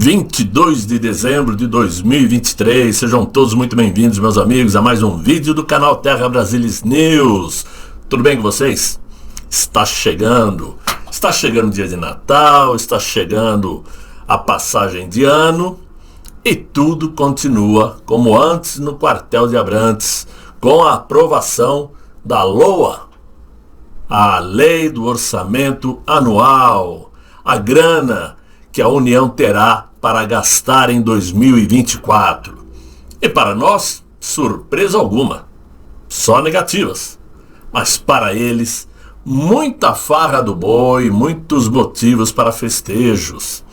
22 de dezembro de 2023, sejam todos muito bem-vindos, meus amigos, a mais um vídeo do canal Terra Brasilis News. Tudo bem com vocês? Está chegando o dia de Natal, está chegando a passagem de ano e tudo continua como antes no quartel de Abrantes, com a aprovação da LOA, a Lei do Orçamento Anual, a grana que a União terá para gastar em 2024. E para nós, surpresa alguma, só negativas. Mas para eles, muita farra do boi, muitos motivos para festejos.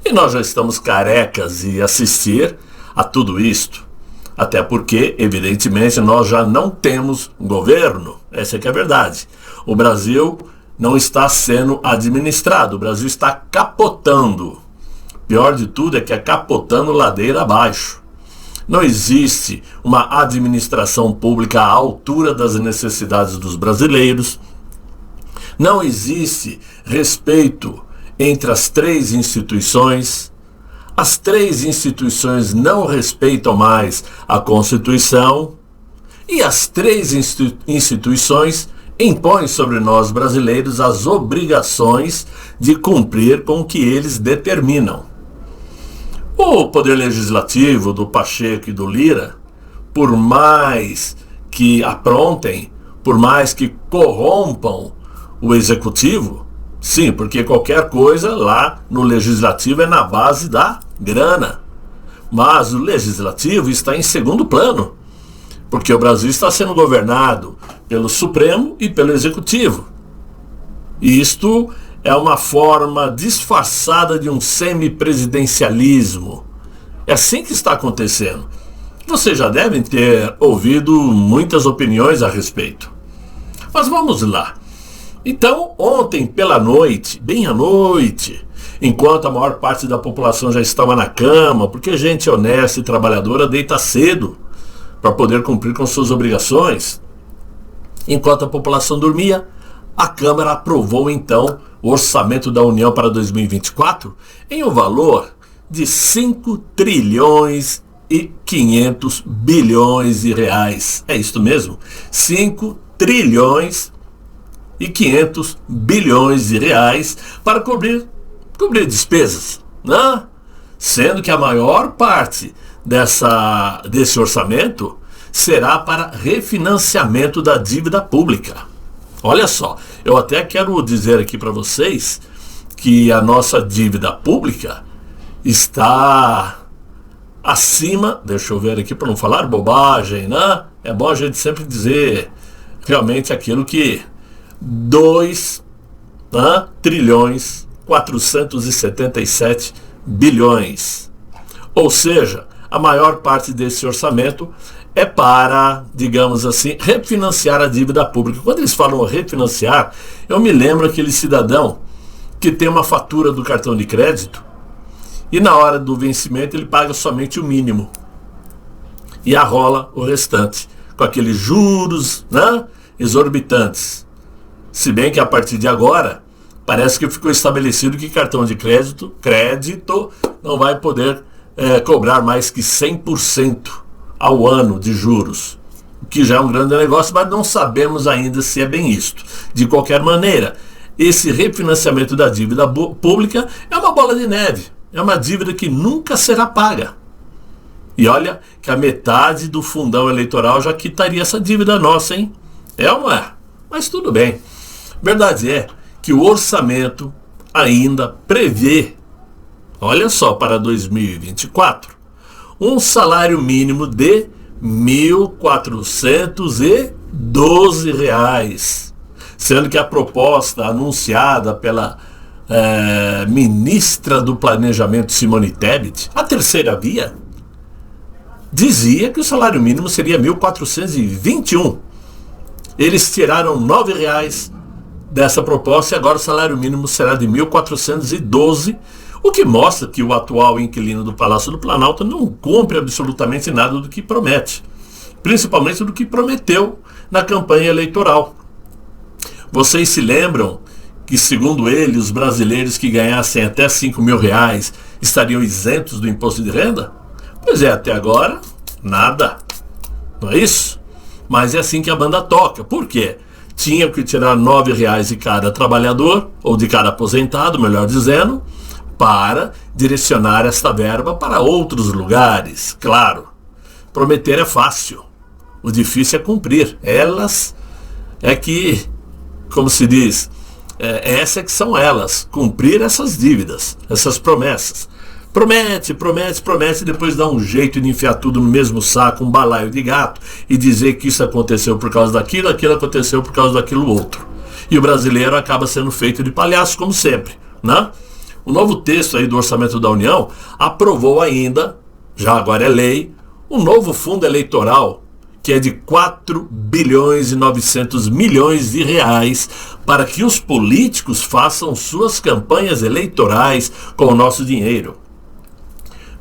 E nós já estamos carecas de assistir a tudo isto. Até porque, evidentemente, nós já não temos governo. Essa é que é a verdade. O Brasil não está sendo administrado, o Brasil está capotando. Pior de tudo é que é capotando ladeira abaixo. Não existe uma administração pública à altura das necessidades dos brasileiros. Não existe respeito entre as três instituições. As três instituições não respeitam mais a Constituição. E as três instituições impõem sobre nós brasileiros as obrigações de cumprir com o que eles determinam. O Poder Legislativo do Pacheco e do Lira, por mais que aprontem, por mais que corrompam o Executivo, sim, porque qualquer coisa lá no Legislativo é na base da grana. Mas o Legislativo está em segundo plano, porque o Brasil está sendo governado pelo Supremo e pelo Executivo. E isto é uma forma disfarçada de um semipresidencialismo. É assim que está acontecendo. Vocês já devem ter ouvido muitas opiniões a respeito. Mas vamos lá. Então, ontem pela noite, bem à noite, enquanto a maior parte da população já estava na cama, porque gente honesta e trabalhadora deita cedo para poder cumprir com suas obrigações, enquanto a população dormia, a Câmara aprovou então o orçamento da União para 2024 em um valor de 5 trilhões e 500 bilhões de reais. É isso mesmo, 5 trilhões e 500 bilhões de reais para cobrir despesas, né? Sendo que a maior parte desse orçamento será para refinanciamento da dívida pública. Olha só, eu até quero dizer aqui para vocês que a nossa dívida pública está acima, deixa eu ver aqui para não falar bobagem, né? É bom a gente sempre dizer realmente aquilo que 2 trilhões 477 bilhões. Ou seja, a maior parte desse orçamento é para, digamos assim, refinanciar a dívida pública. Quando eles falam refinanciar, eu me lembro aquele cidadão que tem uma fatura do cartão de crédito e na hora do vencimento ele paga somente o mínimo e arrola o restante, com aqueles juros, né, exorbitantes. Se bem que a partir de agora, parece que ficou estabelecido que cartão de crédito não vai poder cobrar mais que 100% ao ano de juros, o que já é um grande negócio, mas não sabemos ainda se é bem isto. De qualquer maneira, esse refinanciamento da dívida pública é uma bola de neve, é uma dívida que nunca será paga. E olha que a metade do fundão eleitoral já quitaria essa dívida nossa, hein? É ou não é? Mas tudo bem. Verdade é que o orçamento ainda prevê, olha só, para 2024, um salário mínimo de R$ 1.412, sendo que a proposta anunciada pela ministra do Planejamento, Simone Tebet, a terceira via, dizia que o salário mínimo seria R$ 1.421. Eles tiraram R$ 9 dessa proposta e agora o salário mínimo será de R$ 1.412, o que mostra que o atual inquilino do Palácio do Planalto não cumpre absolutamente nada do que promete, principalmente do que prometeu na campanha eleitoral. Vocês se lembram que, segundo ele, os brasileiros que ganhassem até R$ 5.000 estariam isentos do imposto de renda? Pois é, até agora, nada. Não é isso? Mas é assim que a banda toca. Por quê? Tinham que tirar R$ 9 de cada trabalhador, ou de cada aposentado, melhor dizendo, para direcionar esta verba para outros lugares. Claro, prometer é fácil. O difícil é cumprir. Elas é que, como se diz, essa é que são elas. Cumprir essas dívidas, essas promessas. Promete, e depois dá um jeito de enfiar tudo no mesmo saco, um balaio de gato, e dizer que isso aconteceu por causa daquilo, aquilo aconteceu por causa daquilo outro. E o brasileiro acaba sendo feito de palhaço, como sempre, né? O novo texto aí do Orçamento da União aprovou ainda, já agora é lei, um novo fundo eleitoral, que é de 4.900 bilhões de reais, para que os políticos façam suas campanhas eleitorais com o nosso dinheiro.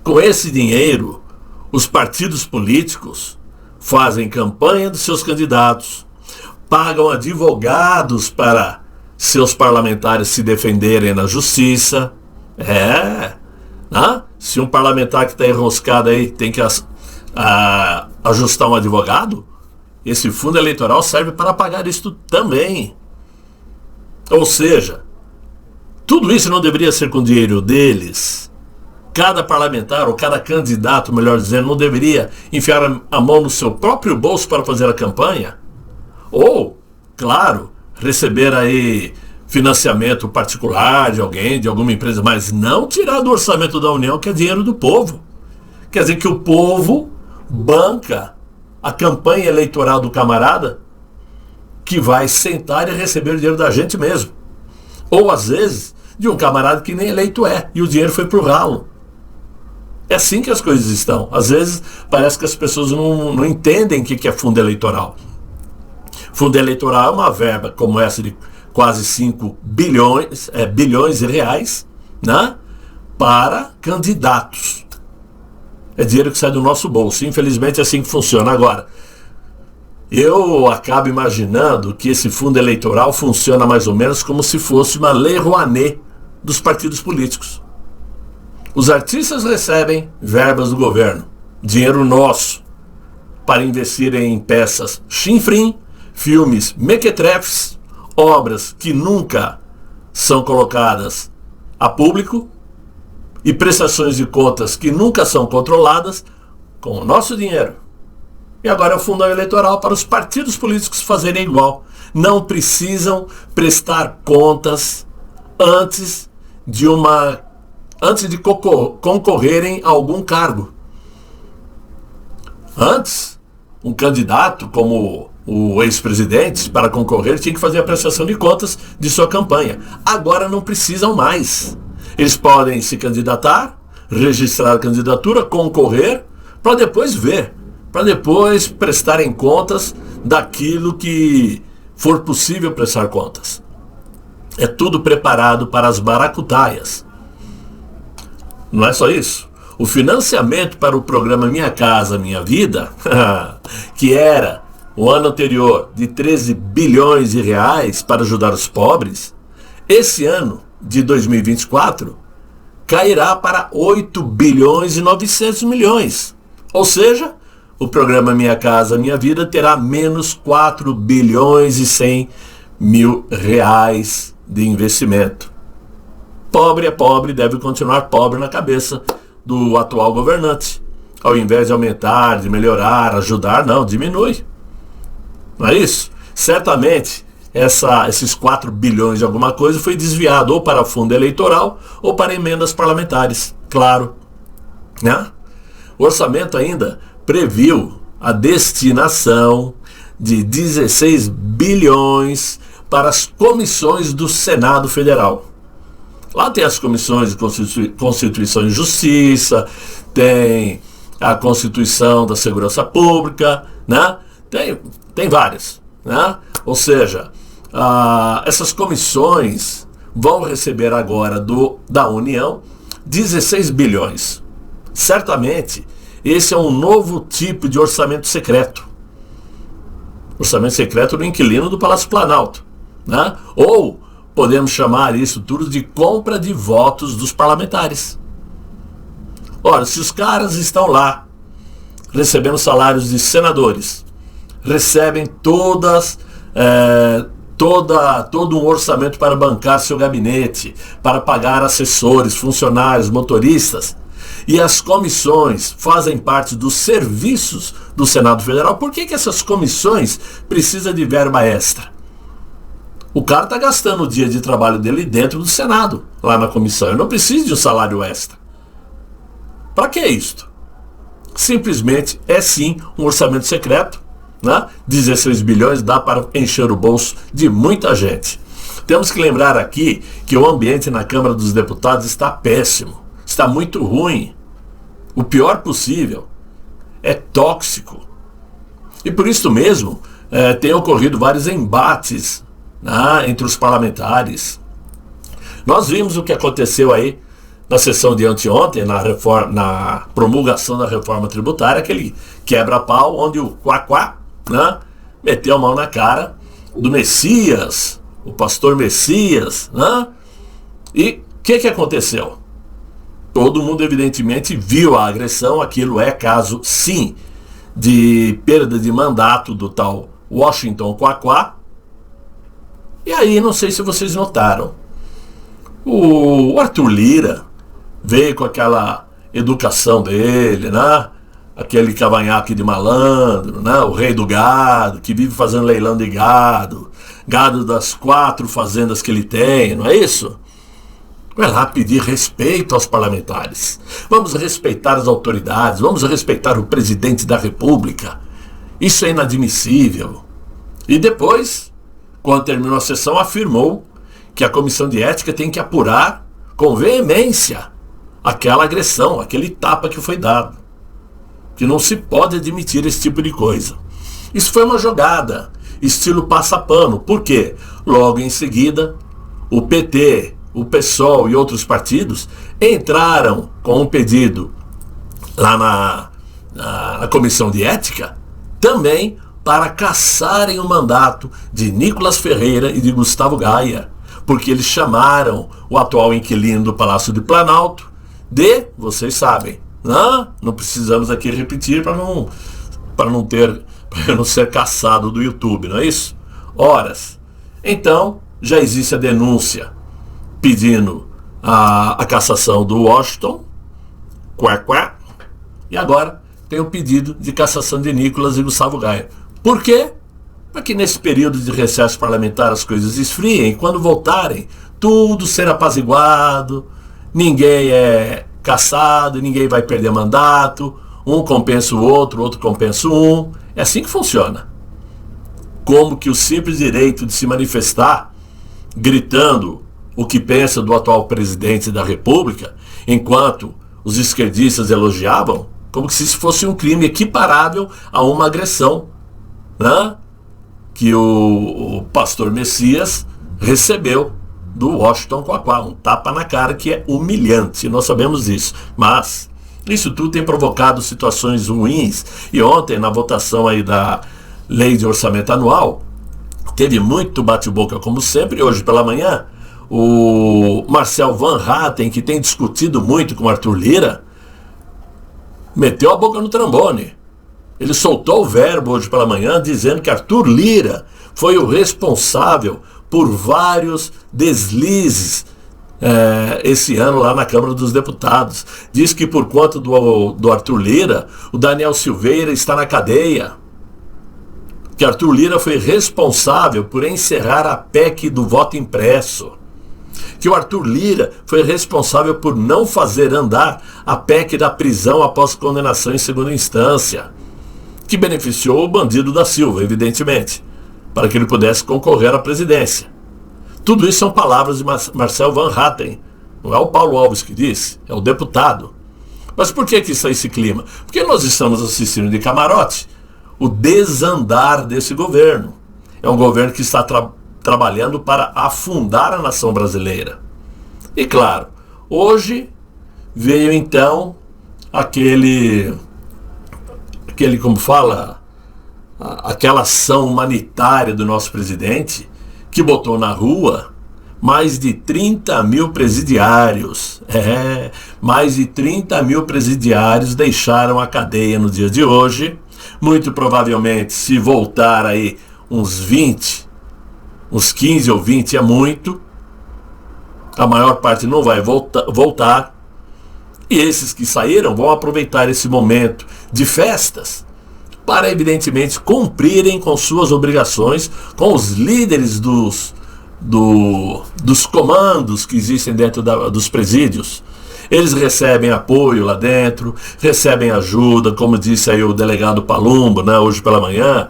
Com esse dinheiro, os partidos políticos fazem campanha dos seus candidatos, pagam advogados para seus parlamentares se defenderem na justiça. Né? Se um parlamentar que está enroscado aí tem que ajustar um advogado, esse fundo eleitoral serve para pagar isto também. Ou seja, tudo isso não deveria ser com o dinheiro deles. Cada parlamentar, ou cada candidato, melhor dizendo, não deveria enfiar a mão no seu próprio bolso para fazer a campanha? Ou, claro, receber aí financiamento particular de alguém, de alguma empresa, mas não tirar do orçamento da União, que é dinheiro do povo. Quer dizer que o povo banca a campanha eleitoral do camarada que vai sentar e receber o dinheiro da gente mesmo. Ou, às vezes, de um camarada que nem eleito é, e o dinheiro foi pro ralo. É assim que as coisas estão. Às vezes parece que as pessoas não entendem o que é fundo eleitoral. Fundo eleitoral é uma verba como essa de quase 5 bilhões de reais, né, para candidatos. É dinheiro que sai do nosso bolso. Infelizmente é assim que funciona. Agora, eu acabo imaginando que esse fundo eleitoral funciona mais ou menos como se fosse uma lei Rouanet dos partidos políticos. Os artistas recebem verbas do governo, dinheiro nosso, para investir em peças chinfrim, filmes mequetrefes, obras que nunca são colocadas a público e prestações de contas que nunca são controladas com o nosso dinheiro. E agora é o fundo eleitoral para os partidos políticos fazerem igual. Não precisam prestar contas antes de concorrerem a algum cargo. Antes, um candidato como o ex-presidente, para concorrer, tinha que fazer a prestação de contas de sua campanha. Agora não precisam mais. Eles podem se candidatar, registrar a candidatura, concorrer, para depois ver, para depois prestarem contas daquilo que for possível prestar contas. É tudo preparado para as maracutaias. Não é só isso. O financiamento para o programa Minha Casa Minha Vida, que era o ano anterior de 13 bilhões de reais para ajudar os pobres, esse ano de 2024 cairá para 8 bilhões e 900 milhões. Ou seja, o programa Minha Casa Minha Vida terá menos 4 bilhões e 100 mil reais de investimento. Pobre é pobre, deve continuar pobre na cabeça do atual governante. Ao invés de aumentar, de melhorar, ajudar, não, diminui. Não é isso? Certamente, esses 4 bilhões de alguma coisa foi desviado ou para fundo eleitoral ou para emendas parlamentares, claro. Né? O orçamento ainda previu a destinação de 16 bilhões para as comissões do Senado Federal. Lá tem as comissões de Constituição e Justiça, tem a Constituição da Segurança Pública, né? Tem várias, né? Ou seja, essas comissões vão receber agora da União 16 bilhões. Certamente, esse é um novo tipo de orçamento secreto. Orçamento secreto do inquilino do Palácio Planalto, né? Ou podemos chamar isso tudo de compra de votos dos parlamentares. Ora, se os caras estão lá recebendo salários de senadores, recebem todo um orçamento para bancar seu gabinete, para pagar assessores, funcionários, motoristas, e as comissões fazem parte dos serviços do Senado Federal, por que essas comissões precisam de verba extra? O cara está gastando o dia de trabalho dele dentro do Senado, lá na comissão. Eu não preciso de um salário extra. Para que isto? Simplesmente é sim um orçamento secreto, né? 16 bilhões dá para encher o bolso de muita gente. Temos que lembrar aqui que o ambiente na Câmara dos Deputados está péssimo, está muito ruim. O pior possível, é tóxico. E por isso mesmo tem ocorrido vários embates, né, entre os parlamentares. Nós vimos o que aconteceu aí na sessão de anteontem, na promulgação da reforma tributária, aquele quebra-pau onde o Quaquá, né, meteu a mão na cara do Messias, o pastor Messias, né? E o que aconteceu? Todo mundo evidentemente viu a agressão, aquilo é caso sim de perda de mandato do tal Washington Quaquá. E aí, não sei se vocês notaram, o Arthur Lira veio com aquela educação dele, né? Aquele cavanhaque de malandro, né? O rei do gado, que vive fazendo leilão de gado, gado das 4 fazendas que ele tem, não é isso? Vai lá pedir respeito aos parlamentares. Vamos respeitar as autoridades, vamos respeitar o presidente da República. Isso é inadmissível. E depois, quando terminou a sessão, afirmou que a comissão de ética tem que apurar com veemência aquela agressão, aquele tapa que foi dado. Que não se pode admitir esse tipo de coisa. Isso foi uma jogada, estilo passa-pano. Por quê? Logo em seguida, o PT, o PSOL e outros partidos entraram com um pedido lá na comissão de ética, também para cassarem o mandato de Nicolas Ferreira e de Gustavo Gaia, porque eles chamaram o atual inquilino do Palácio do Planalto de, vocês sabem, não precisamos aqui repetir para eu não ser caçado do YouTube, não é isso? Horas. Então, já existe a denúncia pedindo a cassação do Washington, e agora tem o pedido de cassação de Nicolas e Gustavo Gaia. Por quê? Para que nesse período de recesso parlamentar as coisas esfriem, e quando voltarem, tudo será apaziguado, ninguém é cassado, ninguém vai perder mandato, um compensa o outro compensa um. É assim que funciona. Como que o simples direito de se manifestar, gritando o que pensa do atual presidente da República, enquanto os esquerdistas elogiavam, como se isso fosse um crime equiparável a uma agressão, né, que o pastor Messias recebeu do Washington Quaquá, um tapa na cara que é humilhante, nós sabemos disso. Mas isso tudo tem provocado situações ruins, e ontem na votação aí da lei de orçamento anual, teve muito bate-boca como sempre. E hoje pela manhã, o Marcel Van Hatten, que tem discutido muito com o Arthur Lira, meteu a boca no trombone. Ele soltou o verbo hoje pela manhã dizendo que Arthur Lira foi o responsável por vários deslizes esse ano lá na Câmara dos Deputados. Diz que por conta do Arthur Lira, o Daniel Silveira está na cadeia. Que Arthur Lira foi responsável por encerrar a PEC do voto impresso. Que o Arthur Lira foi responsável por não fazer andar a PEC da prisão após condenação em segunda instância, que beneficiou o bandido da Silva, evidentemente, para que ele pudesse concorrer à presidência. Tudo isso são palavras de Marcel Van Hatten. Não é o Paulo Alves que disse, é o deputado. Mas por que está esse clima? Porque nós estamos assistindo de camarote o desandar desse governo. É um governo que está trabalhando para afundar a nação brasileira. E claro, hoje veio então aquele como fala, aquela ação humanitária do nosso presidente, que botou na rua mais de 30 mil presidiários. Mais de 30 mil presidiários deixaram a cadeia no dia de hoje. Muito provavelmente, se voltar aí uns 20, uns 15 ou 20 é muito. A maior parte não vai voltar. E esses que saíram vão aproveitar esse momento de festas para, evidentemente, cumprirem com suas obrigações com os líderes dos comandos que existem dentro dos presídios. Eles recebem apoio lá dentro, recebem ajuda, como disse aí o delegado Palumbo, né, hoje pela manhã.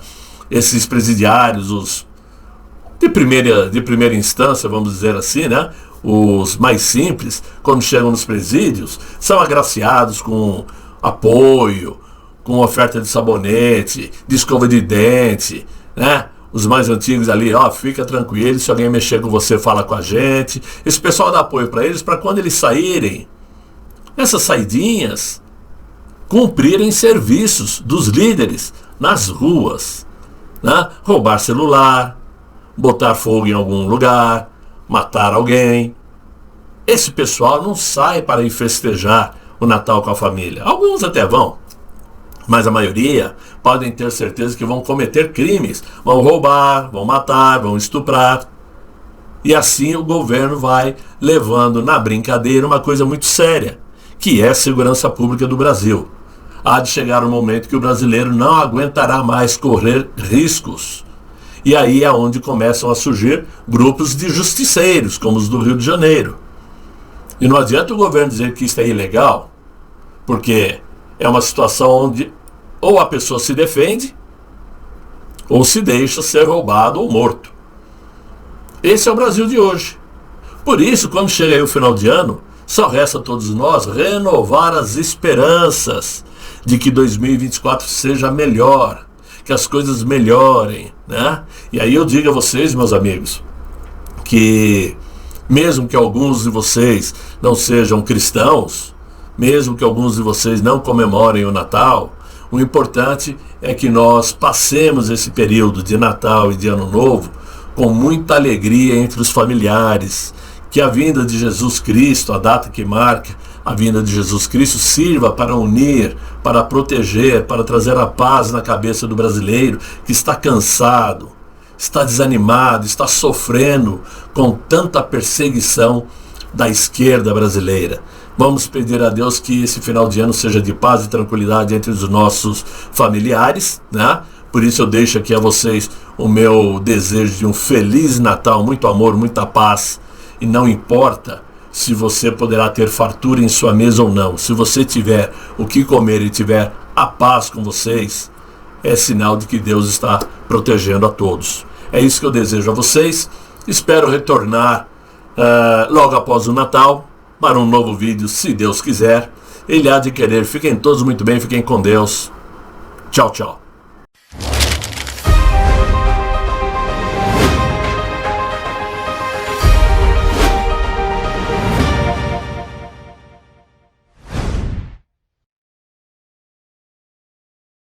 Esses presidiários, os de primeira instância, vamos dizer assim, né, os mais simples, quando chegam nos presídios, são agraciados com apoio, com oferta de sabonete, de escova de dente, né? Os mais antigos ali, fica tranquilo, se alguém mexer com você, fala com a gente. Esse pessoal dá apoio para eles, para quando eles saírem, essas saidinhas, cumprirem serviços dos líderes nas ruas, né? Roubar celular, botar fogo em algum lugar, matar alguém. Esse pessoal não sai para ir festejar o Natal com a família. Alguns até vão, mas a maioria podem ter certeza que vão cometer crimes, vão roubar, vão matar, vão estuprar. E assim o governo vai levando na brincadeira uma coisa muito séria, que é a segurança pública do Brasil. Há de chegar um momento que o brasileiro não aguentará mais correr riscos. E aí é onde começam a surgir grupos de justiceiros, como os do Rio de Janeiro. E não adianta o governo dizer que isso é ilegal, porque é uma situação onde ou a pessoa se defende, ou se deixa ser roubado ou morto. Esse é o Brasil de hoje. Por isso, quando chega aí o final de ano, só resta a todos nós renovar as esperanças de que 2024 seja melhor, que as coisas melhorem, né? E aí eu digo a vocês, meus amigos, que mesmo que alguns de vocês não sejam cristãos, mesmo que alguns de vocês não comemorem o Natal, o importante é que nós passemos esse período de Natal e de Ano Novo com muita alegria entre os familiares, que a vinda de Jesus Cristo, a data que marca a vinda de Jesus Cristo, sirva para unir, para proteger, para trazer a paz na cabeça do brasileiro que está cansado, está desanimado, está sofrendo com tanta perseguição da esquerda brasileira. Vamos pedir a Deus que esse final de ano seja de paz e tranquilidade entre os nossos familiares, né? Por isso eu deixo aqui a vocês o meu desejo de um feliz Natal, muito amor, muita paz. E não importa se você poderá ter fartura em sua mesa ou não. Se você tiver o que comer e tiver a paz com vocês, é sinal de que Deus está protegendo a todos. É isso que eu desejo a vocês. Espero retornar logo após o Natal para um novo vídeo, se Deus quiser. Ele há de querer. Fiquem todos muito bem, fiquem com Deus. Tchau, tchau.